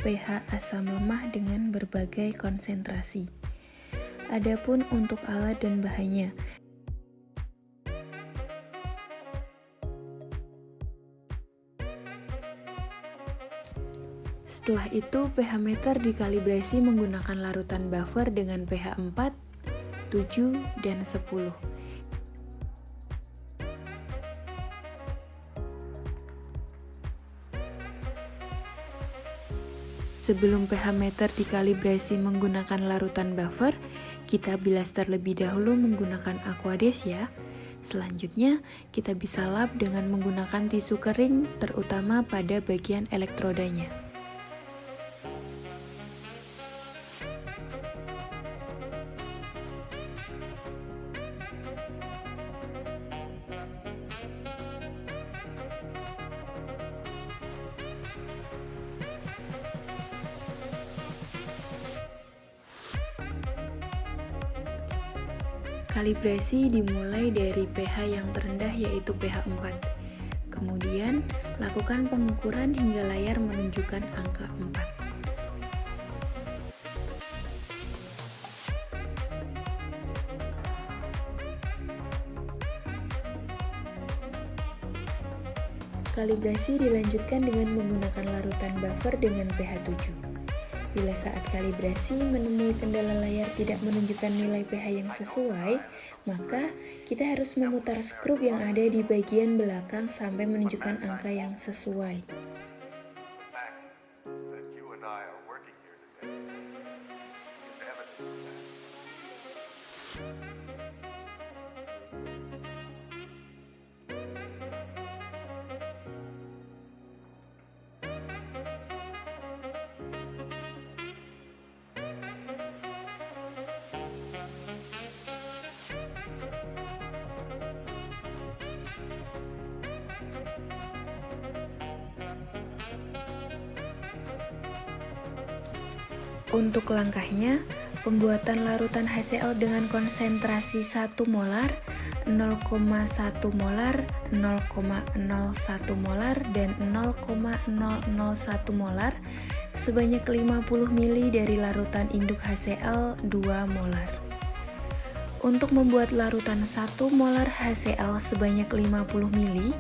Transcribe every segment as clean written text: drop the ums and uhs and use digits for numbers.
pH asam lemah dengan berbagai konsentrasi. Adapun untuk alat dan bahannya, setelah itu pH meter dikalibrasi menggunakan larutan buffer dengan pH 4, 7, dan 10. Sebelum pH meter dikalibrasi menggunakan larutan buffer, kita bilas terlebih dahulu menggunakan Aquades ya. Selanjutnya, kita bisa lap dengan menggunakan tisu kering, terutama pada bagian elektrodanya. Kalibrasi dimulai dari pH yang terendah yaitu pH 4. Kemudian, lakukan pengukuran hingga layar menunjukkan angka 4. Kalibrasi dilanjutkan dengan menggunakan larutan buffer dengan pH 7. Bila saat kalibrasi menemui kendala layar tidak menunjukkan nilai pH yang sesuai, maka kita harus memutar skrup yang ada di bagian belakang sampai menunjukkan angka yang sesuai. Untuk langkahnya, pembuatan larutan HCl dengan konsentrasi 1 molar, 0,1 molar, 0,01 molar, dan 0,001 molar sebanyak 50 ml dari larutan induk HCl 2 molar. Untuk membuat larutan 1 molar HCl sebanyak 50 ml,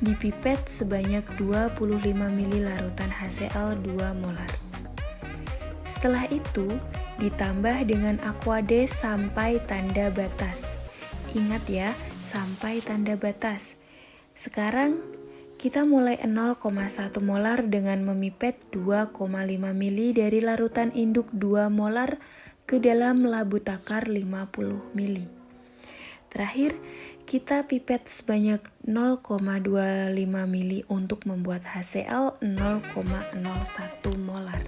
dipipet sebanyak 25 ml larutan HCl 2 molar. Setelah itu, ditambah dengan Aquades sampai tanda batas. Ingat ya, sampai tanda batas. Sekarang, kita mulai 0,1 molar dengan memipet 2,5 ml dari larutan induk 2 molar ke dalam labu takar 50 ml. Terakhir, kita pipet sebanyak 0,25 ml untuk membuat HCl 0,01 molar.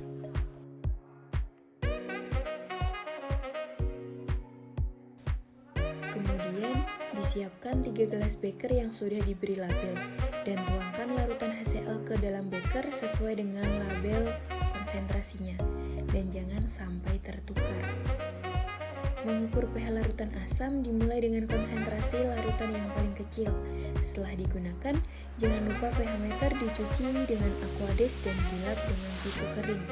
Kemudian, disiapkan 3 gelas beker yang sudah diberi label dan tuangkan larutan HCl ke dalam beker sesuai dengan label konsentrasinya dan jangan sampai tertukar. Mengukur pH larutan asam dimulai dengan konsentrasi larutan yang paling kecil. Setelah digunakan, jangan lupa pH meter dicuci dengan Aquades dan dilap dengan tisu kering.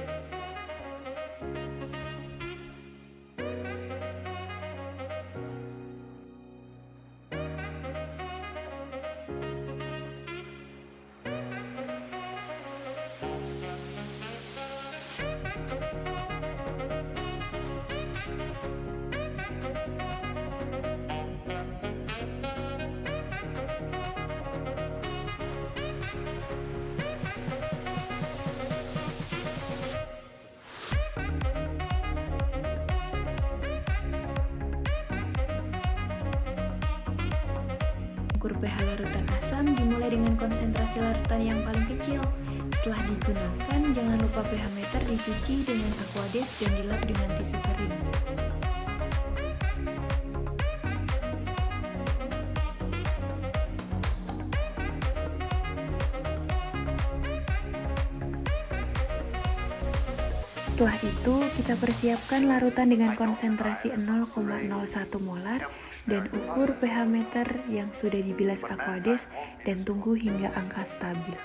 Ukur pH larutan asam dimulai dengan konsentrasi larutan yang paling kecil. Setelah digunakan, jangan lupa pH meter dicuci dengan Aquades dan dilap dengan tisu kering. Setelah itu, kita persiapkan larutan dengan konsentrasi 0,01 molar dan ukur pH meter yang sudah dibilas Aquades dan tunggu hingga angka stabil.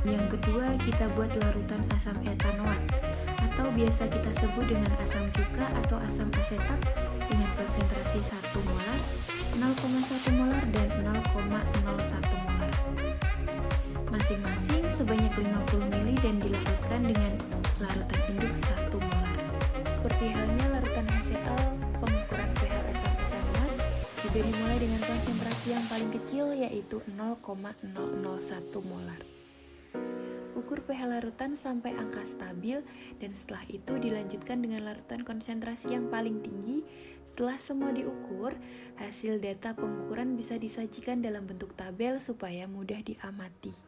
Yang kedua, kita buat larutan asam etanoat atau biasa kita sebut dengan asam cuka atau asam asetat dengan konsentrasi 1 molar, 0,1 molar, dan 0,01 molar. Masing-masing sebanyak 50 ml dan dilarutkan dengan larutan induk 1 molar. Seperti halnya larutan HCl, pengukuran pH asam etanoat juga dimulai dengan konsentrasi yang paling kecil yaitu 0,001 molar. Ukur pH larutan sampai angka stabil dan setelah itu dilanjutkan dengan larutan konsentrasi yang paling tinggi. Setelah semua diukur, hasil data pengukuran bisa disajikan dalam bentuk tabel supaya mudah diamati.